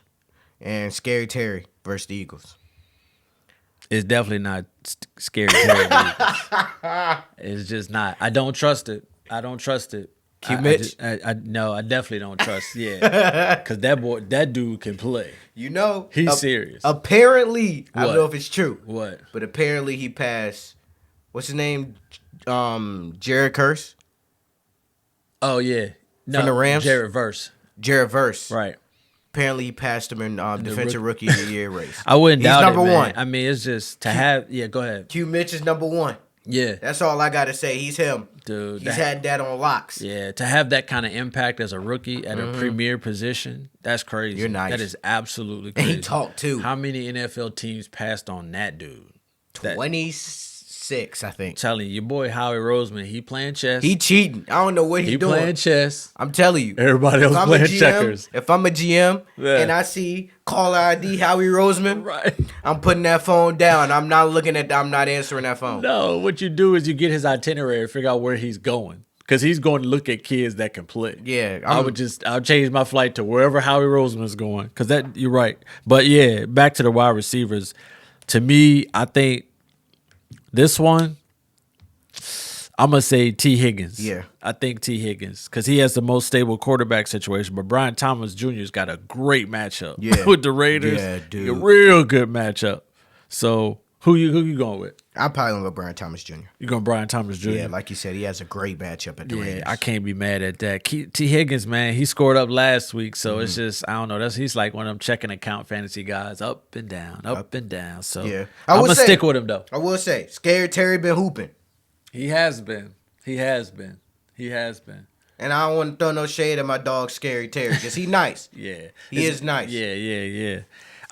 Speaker 2: and Scary Terry versus the Eagles.
Speaker 1: It's definitely not Scary Terry. It's just not. I don't trust it.
Speaker 2: Q Mitch?
Speaker 1: No, I definitely don't trust. Yeah, because that dude can play.
Speaker 2: He's
Speaker 1: serious.
Speaker 2: Apparently, I don't know if it's true.
Speaker 1: What?
Speaker 2: But apparently he passed. What's his name? Jared Curse.
Speaker 1: Oh yeah, no,
Speaker 2: from the Rams.
Speaker 1: Jared Verse.
Speaker 2: Right. Apparently, he passed him in Defensive Rookie of the Year race.
Speaker 1: I wouldn't doubt it,
Speaker 2: number
Speaker 1: man.
Speaker 2: one.
Speaker 1: I mean, it's just to have. Yeah, go ahead.
Speaker 2: Q Mitch is number one.
Speaker 1: Yeah,
Speaker 2: that's all I gotta say. He's him,
Speaker 1: dude.
Speaker 2: He's had that on locks.
Speaker 1: Yeah, to have that kind of impact as a rookie at a premier position, that's crazy.
Speaker 2: You're nice.
Speaker 1: That is absolutely crazy.
Speaker 2: And he talked too.
Speaker 1: How many NFL teams passed on that dude?
Speaker 2: 26, I think.
Speaker 1: Telling you, your boy Howie Roseman, he playing chess.
Speaker 2: He cheating. I don't know what he doing.
Speaker 1: He playing chess.
Speaker 2: I'm telling you.
Speaker 1: Everybody else playing checkers.
Speaker 2: If I'm a GM and I see caller ID Howie Roseman,
Speaker 1: right,
Speaker 2: I'm putting that phone down. I'm not answering that phone.
Speaker 1: No, what you do is you get his itinerary, figure out where he's going. Because he's going to look at kids that can play.
Speaker 2: Yeah.
Speaker 1: I'll change my flight to wherever Howie Roseman's going. Because you're right. But yeah, back to the wide receivers. To me, I think this one, I'm going to say T. Higgins.
Speaker 2: Yeah.
Speaker 1: I think T. Higgins. Because he has the most stable quarterback situation. But Brian Thomas Jr.'s got a great matchup with the Raiders.
Speaker 2: Yeah, dude.
Speaker 1: A real good matchup. So, who you going with?
Speaker 2: I'm probably going to go Brian Thomas Jr.
Speaker 1: You're going Brian Thomas Jr.?
Speaker 2: Yeah, like you said, he has a great matchup at the Raiders.
Speaker 1: Yeah, I can't be mad at that. T. Higgins, man, he scored up last week. So, it's just, I don't know. He's like one of them checking account fantasy guys. Up and down, up and down. So,
Speaker 2: yeah.
Speaker 1: I'm going to stick with him, though.
Speaker 2: I will say, Scary Terry been hooping.
Speaker 1: He has been. And
Speaker 2: I don't want to throw no shade at my dog, Scary Terry. Just he nice.
Speaker 1: Yeah.
Speaker 2: He is nice.
Speaker 1: Yeah.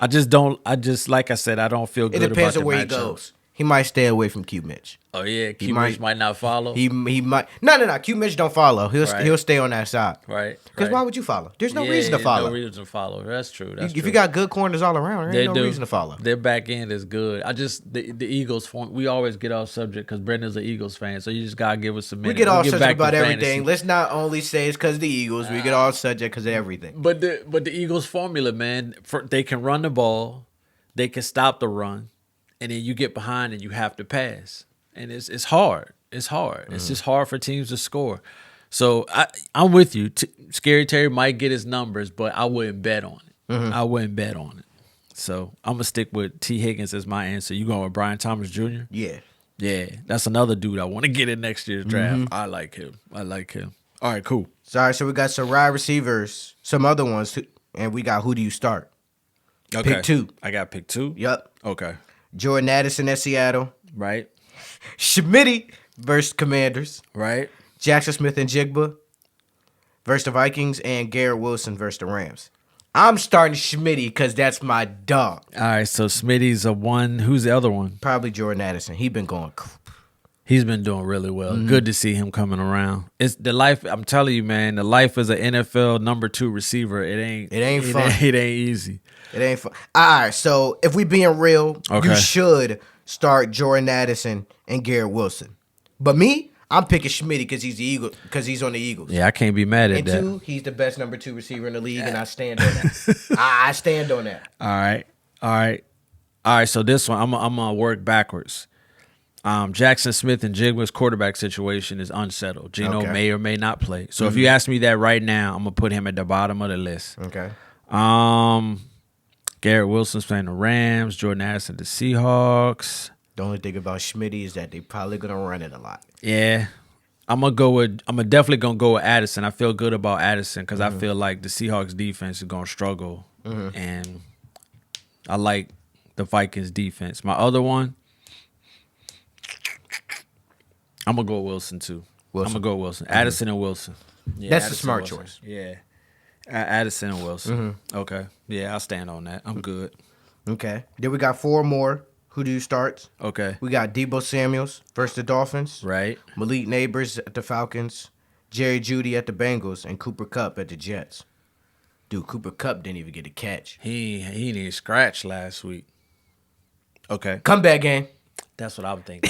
Speaker 1: I just like I said, I don't feel good about the matchup.
Speaker 2: It depends on where he goes. He might stay away from Q Mitch.
Speaker 1: Oh yeah, Q Mitch might not follow.
Speaker 2: He might. No. Q Mitch don't follow. He'll stay on that side.
Speaker 1: Right.
Speaker 2: Because why would you follow? There's no reason to follow.
Speaker 1: No reason to follow. That's true. If
Speaker 2: you got good corners all around, there's no reason to follow.
Speaker 1: Their back end is good. The Eagles form. We always get off subject because Brendan's an Eagles fan, so you just gotta give us a minute.
Speaker 2: We get off subject about everything. Let's not only say it's because of the Eagles. We get off subject because of everything.
Speaker 1: But the Eagles formula, man, they can run the ball, they can stop the run. And then you get behind and you have to pass. And it's hard. It's hard. It's just hard for teams to score. So I'm with you. Scary Terry might get his numbers, but I wouldn't bet on it. I wouldn't bet on it. So I'm gonna stick with T. Higgins as my answer. You going with Brian Thomas Jr.?
Speaker 2: Yeah.
Speaker 1: Yeah, that's another dude I want to get in next year's draft. I like him. All right, cool.
Speaker 2: Sorry, so we got some wide receivers, some other ones, and we got who do you start?
Speaker 1: Okay.
Speaker 2: Pick 2.
Speaker 1: I got pick 2?
Speaker 2: Yep.
Speaker 1: Okay.
Speaker 2: Jordan Addison at Seattle.
Speaker 1: Right.
Speaker 2: Schmitty versus Commanders.
Speaker 1: Right.
Speaker 2: Jackson Smith and Jigba versus the Vikings, and Garrett Wilson versus the Rams. I'm starting Schmitty because that's my dog.
Speaker 1: All right, so Smitty's a 1. Who's the other one?
Speaker 2: Probably Jordan Addison. He's been going.
Speaker 1: He's been doing really well. Good to see him coming around. It's the life. I'm telling you, man. The life as an NFL number 2 receiver. It ain't fun. It ain't easy.
Speaker 2: It ain't fun. All right, so if we being real, you should start Jordan Addison and Garrett Wilson. But me, I'm picking Schmitty because he's the Eagle. Because he's on the Eagles.
Speaker 1: Yeah, I can't be mad at
Speaker 2: and
Speaker 1: that.
Speaker 2: And 2, he's the best number 2 receiver in the league, and I stand on that. I stand on that.
Speaker 1: All right. So this one, I'm gonna work backwards. Jackson Smith and Jigba's quarterback situation is unsettled. Geno may or may not play. So if you ask me that right now, I'm gonna put him at the bottom of the list.
Speaker 2: Okay.
Speaker 1: Garrett Wilson's playing the Rams. Jordan Addison the Seahawks.
Speaker 2: The only thing about Schmitty is that they probably gonna run it a lot.
Speaker 1: Yeah. I'm definitely gonna go with Addison. I feel good about Addison because I feel like the Seahawks defense is gonna struggle, and I like the Vikings defense. My other one, I'm gonna go Wilson too. I'm gonna go Wilson. Addison and Wilson.
Speaker 2: Yeah, that's a smart choice.
Speaker 1: Yeah, Addison and Wilson. Okay. Yeah, I'll stand on that. I'm good.
Speaker 2: Okay. Then we got 4 more. Who do you start?
Speaker 1: Okay.
Speaker 2: We got Deebo Samuels versus the Dolphins.
Speaker 1: Right.
Speaker 2: Malik Neighbors at the Falcons. Jerry Jeudy at the Bengals. And Cooper Kupp at the Jets. Dude, Cooper Kupp didn't even get a catch.
Speaker 1: He didn't scratch last week. Okay.
Speaker 2: Comeback game.
Speaker 1: That's what I'm thinking.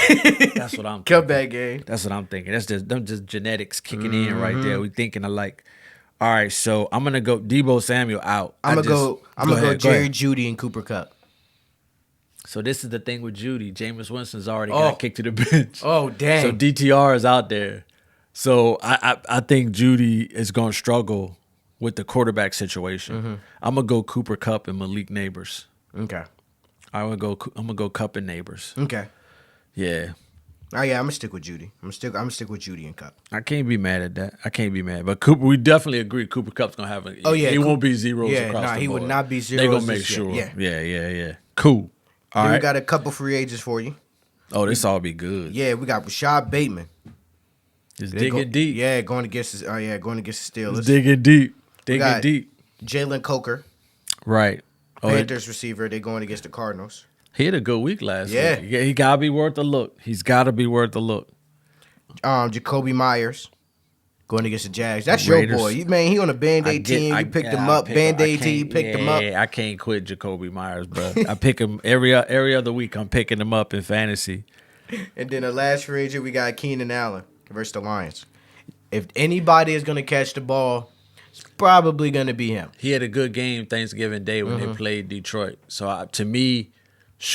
Speaker 2: Comeback game.
Speaker 1: That's what I'm thinking. That's just genetics kicking in right there. We thinking alike. All right, so I'm gonna go Deebo Samuel out.
Speaker 2: I'm gonna go Jerry Jeudy and Cooper Kupp.
Speaker 1: So this is the thing with Jeudy. Jameis Winston's already got kicked to the bench.
Speaker 2: Oh, dang.
Speaker 1: So DTR is out there. So I think Jeudy is going to struggle with the quarterback situation. I'm going to go Cooper Kupp and Malik Neighbors.
Speaker 2: Okay.
Speaker 1: I'm going to go Kupp and Neighbors.
Speaker 2: Okay.
Speaker 1: Yeah.
Speaker 2: Oh, yeah, I'm going to stick with Jeudy. I'm going to stick with Jeudy and Kupp.
Speaker 1: I can't be mad at that. I can't be mad. But Cooper, we definitely agree Cooper Kupp's going to have he won't be zeros across the board.
Speaker 2: He would not be zeros.
Speaker 1: They're going to make sure. Yeah. Cool. All right.
Speaker 2: We got a couple free agents for you.
Speaker 1: Oh, this all be good.
Speaker 2: Yeah, we got Rashad Bateman.
Speaker 1: Just digging deep.
Speaker 2: Yeah, going against the Steelers.
Speaker 1: Just digging deep.
Speaker 2: Jalen Coker.
Speaker 1: Right.
Speaker 2: Panthers receiver. They're going against the Cardinals.
Speaker 1: He had a good week last week. Yeah, he got to be worth a look.
Speaker 2: Jacoby Myers. Going against the Jags. That's Raiders. Your boy. Man, he on a Band-Aid team. You picked him up. Band-Aid team, you picked him up.
Speaker 1: I can't quit Jacoby Myers, bro. I pick him every other week. I'm picking him up in fantasy.
Speaker 2: And then the last free agent, we got Keenan Allen versus the Lions. If anybody is going to catch the ball, it's probably going to be him.
Speaker 1: He had a good game Thanksgiving Day when they played Detroit. So to me,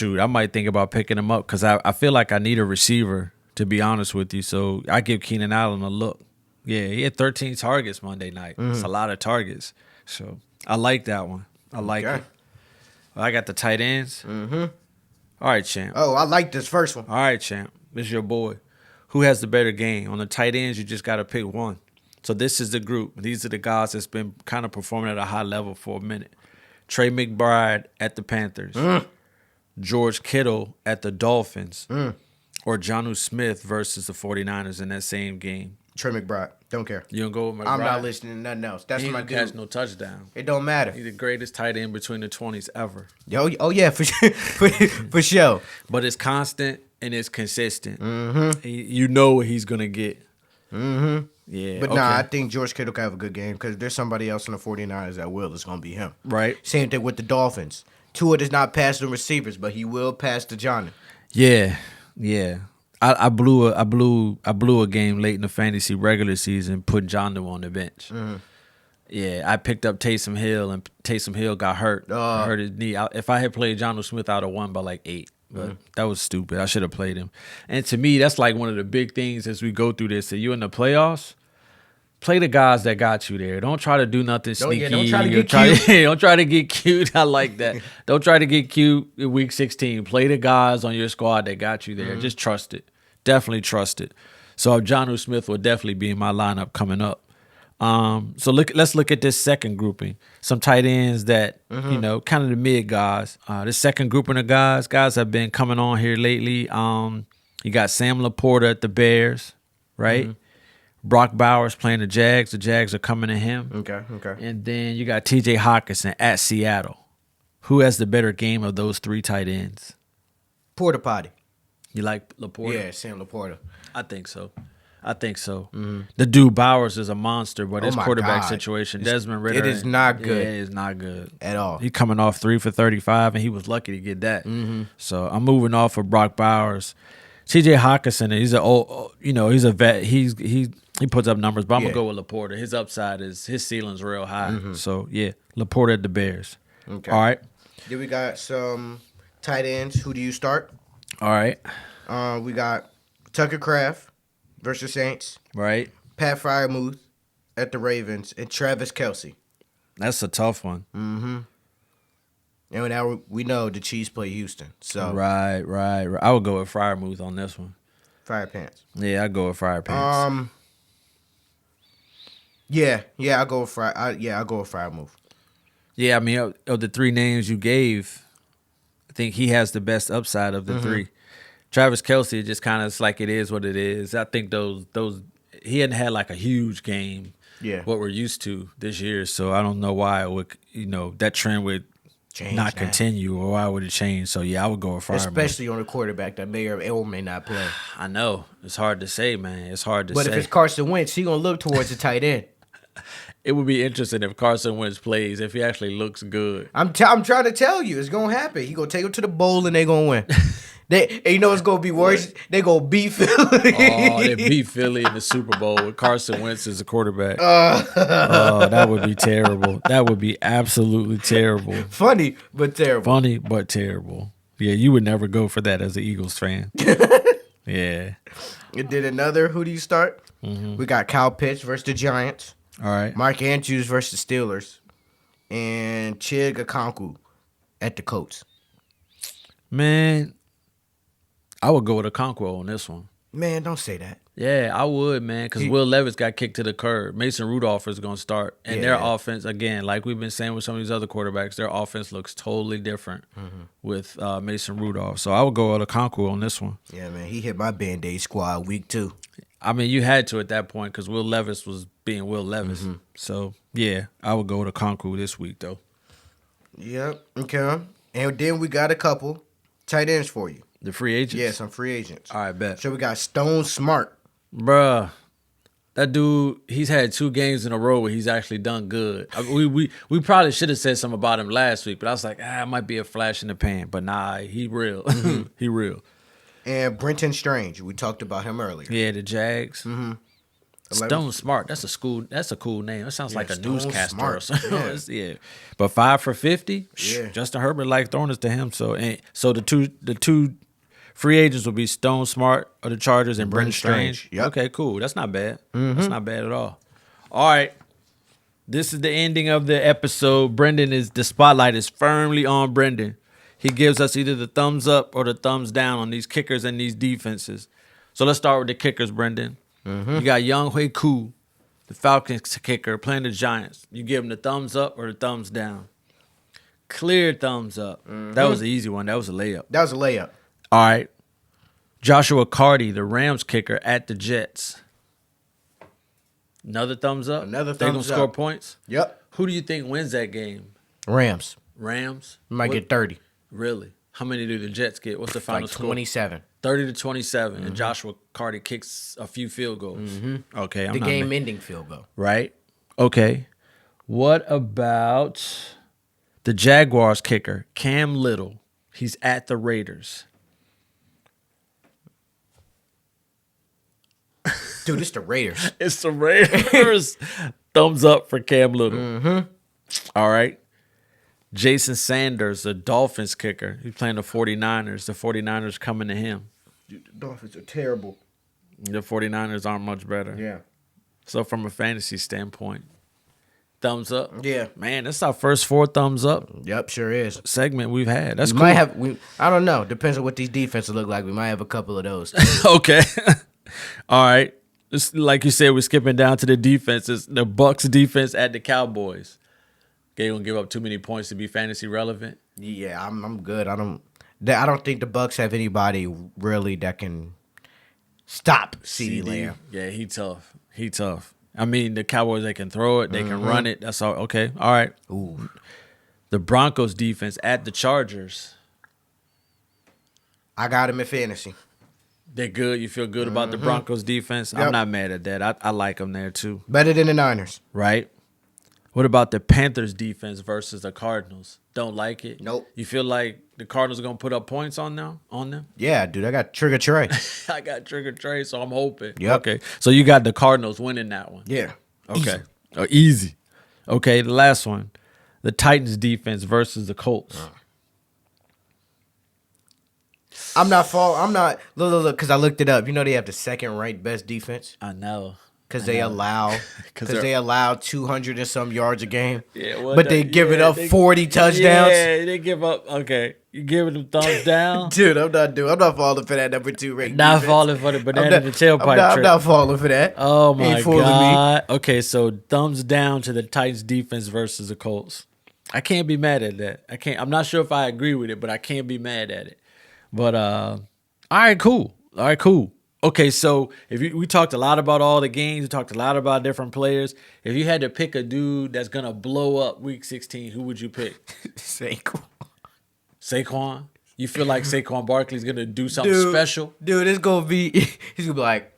Speaker 1: I might think about picking him up because I feel like I need a receiver, to be honest with you. So I give Keenan Allen a look. Yeah, he had 13 targets Monday night. It's a lot of targets. So I like that one. I like it. Well, I got the tight ends. All right, champ.
Speaker 2: Oh, I like this first one.
Speaker 1: All right, champ. This is your boy. Who has the better game? On the tight ends, you just got to pick one. So this is the group. These are the guys that's been kind of performing at a high level for a minute. Trey McBride at the Panthers. George Kittle at the Dolphins. Or Jonnu Smith versus the 49ers in that same game.
Speaker 2: Trey McBride. Don't care.
Speaker 1: You don't go with McBride?
Speaker 2: I'm not listening to nothing else. That's my dude.
Speaker 1: He catch no touchdown.
Speaker 2: It don't matter.
Speaker 1: He's the greatest tight end between the 20s ever.
Speaker 2: Oh yeah, for sure.
Speaker 1: But it's constant and it's consistent. You know what he's going to get. Yeah.
Speaker 2: But I think George Kittle can have a good game because there's somebody else in the 49ers that will. It's going to be him.
Speaker 1: Right.
Speaker 2: Same thing with the Dolphins. Tua does not pass the receivers, but he will pass to Johnny.
Speaker 1: Yeah. I blew a game late in the fantasy regular season, putting Jonnu on the bench. Yeah, I picked up Taysom Hill, and Taysom Hill got hurt. Hurt his knee. If I had played Jonnu Smith, I would have won by like 8. But that was stupid. I should have played him. And to me, that's like one of the big things as we go through this. Are you in the playoffs? play the guys that got you there. Don't try to do nothing sneaky.
Speaker 2: Don't try to get cute.
Speaker 1: Don't try to get cute. I like that. Don't try to get cute in week 16. Play the guys on your squad that got you there. Just trust it. Definitely trust it. So Jonnu Smith will definitely be in my lineup coming up. So let's look at this second grouping. Some tight ends that, kind of the mid guys. This second grouping of guys have been coming on here lately. You got Sam Laporta at the Bears, right? Brock Bowers playing the Jags. The Jags are coming to him.
Speaker 2: Okay.
Speaker 1: And then you got T.J. Hockenson at Seattle. Who has the better game of those three tight ends?
Speaker 2: Porta Potty.
Speaker 1: You like Laporta?
Speaker 2: Yeah, Sam Laporta.
Speaker 1: I think so. The dude Bowers is a monster, but his quarterback situation, Desmond Ridder.
Speaker 2: It is not good.
Speaker 1: Yeah, it is not good.
Speaker 2: At all.
Speaker 1: He coming off 3 for 35, and he was lucky to get that. So I'm moving off of Brock Bowers. T.J. Hockenson, he's he's a vet. He puts up numbers, but I'm going to go with Laporta. His upside his ceiling's real high. So, yeah, Laporta at the Bears.
Speaker 2: Okay.
Speaker 1: All right.
Speaker 2: Then we got some tight ends. Who do you start?
Speaker 1: All right.
Speaker 2: We got Tucker Kraft versus Saints.
Speaker 1: Right.
Speaker 2: Pat Freiermuth at the Ravens. And Travis Kelce.
Speaker 1: That's a tough one.
Speaker 2: And now we know the Chiefs play Houston. So
Speaker 1: Right. I would go with Freiermuth on this one.
Speaker 2: Fire Pants.
Speaker 1: Yeah, I'd go with Fire Pants.
Speaker 2: Yeah, I'll go with Freiermuth.
Speaker 1: Yeah, I mean, of the three names you gave, I think he has the best upside of the three. Travis Kelce just kind of, it's like it is what it is. I think those he hadn't had like a huge game.
Speaker 2: Yeah.
Speaker 1: What we're used to this year, so I don't know why it would, that trend would not continue, or why would it change? So yeah, I would go with Freiermuth.
Speaker 2: Especially on a quarterback that may or may not play.
Speaker 1: I know it's hard to say, man. It's hard to say.
Speaker 2: But if it's Carson Wentz, he gonna look towards the tight end.
Speaker 1: It would be interesting if Carson Wentz plays, if he actually looks good.
Speaker 2: I'm trying to tell you, it's gonna happen. He gonna take him to the bowl and they gonna win. And you know what's gonna be worse? They gonna beat Philly.
Speaker 1: They beat Philly in the Super Bowl with Carson Wentz as a quarterback. That would be terrible. That would be absolutely terrible.
Speaker 2: Funny, but terrible.
Speaker 1: Yeah, you would never go for that as an Eagles fan. Yeah.
Speaker 2: And then another, who do you start? We got Kyle Pitts versus the Giants.
Speaker 1: All right.
Speaker 2: Mark Andrews versus the Steelers. And Chig Okonkwo at the Colts.
Speaker 1: Man, I would go with Okonkwo on this one.
Speaker 2: Man, don't say that.
Speaker 1: Yeah, I would, man, because Will Levis got kicked to the curb. Mason Rudolph is going to start. And their offense, again, like we've been saying with some of these other quarterbacks, their offense looks totally different with Mason Rudolph. So I would go with Okonkwo on this one.
Speaker 2: Yeah, man, he hit my Band-Aid squad week 2.
Speaker 1: I mean, you had to at that point because Will Levis was being Will Levis. So, yeah, I would go with Okonkwo this week, though.
Speaker 2: Yep, okay. And then we got a couple tight ends for you.
Speaker 1: The free agents?
Speaker 2: Yeah, some free agents.
Speaker 1: All right, bet.
Speaker 2: So we got Stone Smart.
Speaker 1: Bruh, that dude, he's had 2 games in a row where he's actually done good. We probably should have said something about him last week, but I was like, it might be a flash in the pan. But nah, he real. He real.
Speaker 2: And Brenton Strange, we talked about him earlier.
Speaker 1: Yeah, the Jags. Stone Smart, that's a cool name. It sounds like a
Speaker 2: Stone
Speaker 1: newscaster
Speaker 2: Smart.
Speaker 1: or something.
Speaker 2: Yeah.
Speaker 1: But 5 for 50?
Speaker 2: Yeah.
Speaker 1: Justin Herbert like throwing it to him. So the two free agents will be Stone Smart of the Chargers and Brenton Strange.
Speaker 2: Yep.
Speaker 1: Okay, cool. That's not bad. That's not bad at all. All right. This is the ending of the episode. The spotlight is firmly on Brendan. He gives us either the thumbs up or the thumbs down on these kickers and these defenses. So let's start with the kickers, Brendan. You got Young Hui Koo, the Falcons kicker, playing the Giants. You give him the thumbs up or the thumbs down. Clear thumbs up. That was the easy one. That was a layup. All right. Joshua Carty, the Rams kicker, at the Jets. Another thumbs up?
Speaker 2: Another
Speaker 1: They
Speaker 2: thumbs
Speaker 1: gonna score
Speaker 2: up.
Speaker 1: points?
Speaker 2: Yep.
Speaker 1: Who do you think wins that game?
Speaker 2: Rams.
Speaker 1: What?
Speaker 2: Get 30.
Speaker 1: Really? How many do the Jets get? What's the final
Speaker 2: Like
Speaker 1: score?
Speaker 2: 27.
Speaker 1: 30-27, and Joshua Carty kicks a few field goals. Okay,
Speaker 2: The game-ending field goal.
Speaker 1: Right? Okay. What about the Jaguars kicker, Cam Little? He's at the Raiders.
Speaker 2: Dude, it's the Raiders.
Speaker 1: It's the Raiders. Thumbs up for Cam Little. All right. Jason Sanders, the Dolphins kicker. He's playing the 49ers. The 49ers coming to him.
Speaker 2: Dude, the Dolphins are terrible.
Speaker 1: The 49ers aren't much better.
Speaker 2: Yeah.
Speaker 1: So from a fantasy standpoint, thumbs up.
Speaker 2: Yeah,
Speaker 1: man, that's our first 4 thumbs up.
Speaker 2: Yep, sure is.
Speaker 1: Segment we've had. That's
Speaker 2: we
Speaker 1: cool.
Speaker 2: Might have. I don't know. Depends on what these defenses look like. We might have a couple of those.
Speaker 1: Okay. All right. Just like you said, we're skipping down to the defenses. The Bucs defense at the Cowboys. They gonna give up too many points to be fantasy relevant.
Speaker 2: Yeah, I'm good. I don't think the Bucs have anybody really that can stop CeeDee Lamb.
Speaker 1: Yeah, he tough. I mean, the Cowboys, they can throw it, they can run it. That's all. Okay, all right.
Speaker 2: Ooh.
Speaker 1: The Broncos defense at the Chargers.
Speaker 2: I got him in fantasy.
Speaker 1: They're good. You feel good about the Broncos defense?
Speaker 2: Yep.
Speaker 1: I'm not mad at that. I like them there too.
Speaker 2: Better than the Niners.
Speaker 1: Right. What about the Panthers defense versus the Cardinals? Don't like it?
Speaker 2: Nope.
Speaker 1: You feel like the Cardinals are going to put up points on them?
Speaker 2: Yeah, dude, I got Trigger Trey.
Speaker 1: I got Trigger Trey, so I'm hoping.
Speaker 2: Yep.
Speaker 1: Okay. So you got the Cardinals winning that one.
Speaker 2: Yeah.
Speaker 1: Okay. Easy. Okay, the last one. The Titans defense versus the Colts.
Speaker 2: I'm not look, because I looked it up. You know they have the second ranked best defense?
Speaker 1: I know.
Speaker 2: Because they allow 200 and some yards a game.
Speaker 1: Yeah, well,
Speaker 2: but they give it up 40 touchdowns.
Speaker 1: Yeah, they give up. Okay, you giving them thumbs down,
Speaker 2: dude. I'm not falling for that number 2 ranked.
Speaker 1: Not
Speaker 2: defense.
Speaker 1: falling for the banana in the tailpipe.
Speaker 2: I'm not falling for that.
Speaker 1: Oh my
Speaker 2: Ain't fooling
Speaker 1: god. Me. Okay, so thumbs down to the Titans defense versus the Colts. I can't be mad at that. I'm not sure if I agree with it, but I can't be mad at it. But all right, cool. Okay, so we talked a lot about all the games. We talked a lot about different players. If you had to pick a dude that's going to blow up Week 16, who would you pick? Saquon? You feel like Saquon Barkley's going to do something special?
Speaker 2: Dude, he's going to be like,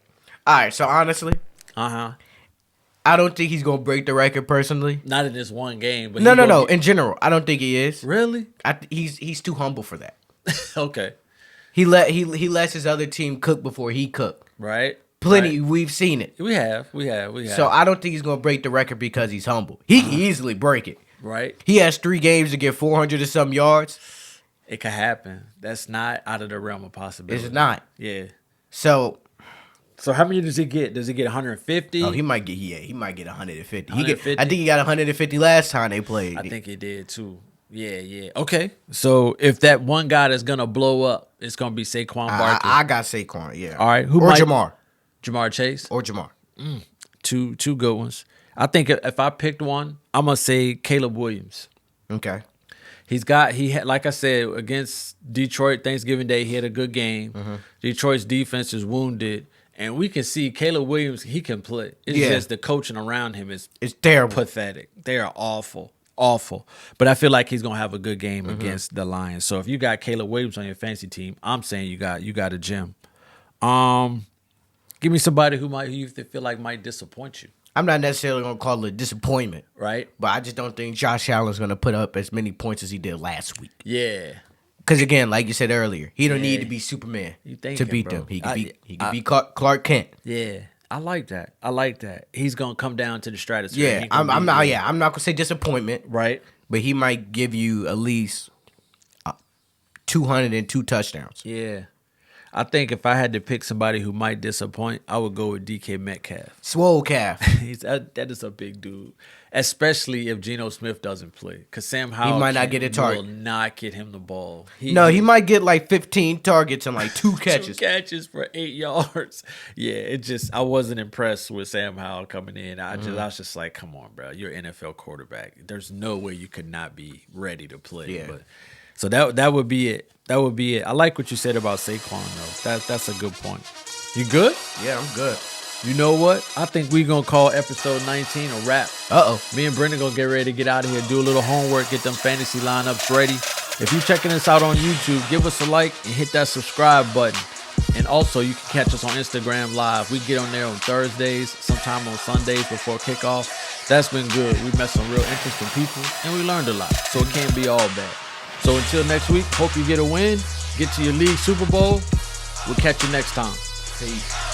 Speaker 2: all right, so honestly. I don't think he's going to break the record personally.
Speaker 1: Not in this one game. But
Speaker 2: No. In general, I don't think he is.
Speaker 1: Really?
Speaker 2: He's too humble for that.
Speaker 1: Okay.
Speaker 2: He lets his other team cook before he cooked.
Speaker 1: Right.
Speaker 2: Plenty. Right. We've seen it.
Speaker 1: We have.
Speaker 2: So I don't think he's going to break the record because he's humble. He can easily break it.
Speaker 1: Right.
Speaker 2: He has 3 games to get 400 and some yards.
Speaker 1: It could happen. That's not out of the realm of possibility.
Speaker 2: It's not.
Speaker 1: Yeah.
Speaker 2: So
Speaker 1: how many does he get? Does he get 150?
Speaker 2: Oh, he might get 150. I think he got 150 last time they played.
Speaker 1: I think he did too. Yeah. Okay. So if that one guy that's gonna blow up, it's gonna be Saquon Barkley.
Speaker 2: I got Saquon, yeah.
Speaker 1: All right. Jamar Chase?
Speaker 2: Or Jamar.
Speaker 1: Two good ones. I think if I picked one, I'm gonna say Caleb Williams.
Speaker 2: Okay.
Speaker 1: He had, like I said, against Detroit Thanksgiving Day, he had a good game. Detroit's defense is wounded. And we can see Caleb Williams, he can play. It's just the coaching around him is
Speaker 2: terrible.
Speaker 1: Pathetic. They are awful. But I feel like he's gonna have a good game against the Lions. So if you got Caleb Williams on your fantasy team, I'm saying you got a gem. Give me somebody who you feel like might disappoint you.
Speaker 2: I'm not necessarily gonna call it a disappointment,
Speaker 1: right?
Speaker 2: But I just don't think Josh Allen's gonna put up as many points as he did last week.
Speaker 1: Yeah.
Speaker 2: Because again, like you said earlier, he don't need to be Superman to beat them. He can be Clark Kent.
Speaker 1: Yeah. I like that. He's gonna come down to the stratosphere.
Speaker 2: Yeah, I'm not gonna say disappointment,
Speaker 1: right?
Speaker 2: But he might give you at least 202 touchdowns.
Speaker 1: Yeah, I think if I had to pick somebody who might disappoint, I would go with DK Metcalf.
Speaker 2: Swole calf.
Speaker 1: That is a big dude, especially if Geno Smith doesn't play, because Sam Howell
Speaker 2: he might not get a target.
Speaker 1: Will not get him the ball. He
Speaker 2: might get like 15 targets and like 2 catches.
Speaker 1: 2 catches for 8 yards. Yeah, I wasn't impressed with Sam Howell coming in. I was just like, come on, bro, you're an NFL quarterback. There's no way you could not be ready to play.
Speaker 2: Yeah.
Speaker 1: But so that would be it. That would be it. I like what you said about Saquon though. That's a good point. You good?
Speaker 2: Yeah, I'm good.
Speaker 1: You know what? I think we're going to call episode 19 a wrap. Me and Brendan going to get ready to get out of here, do a little homework, get them fantasy lineups ready. If you're checking us out on YouTube, give us a like and hit that subscribe button. And also, you can catch us on Instagram Live. We get on there on Thursdays, sometime on Sundays before kickoff. That's been good. We met some real interesting people, and we learned a lot. So it can't be all bad. So until next week, hope you get a win, get to your league Super Bowl. We'll catch you next time.
Speaker 2: Peace.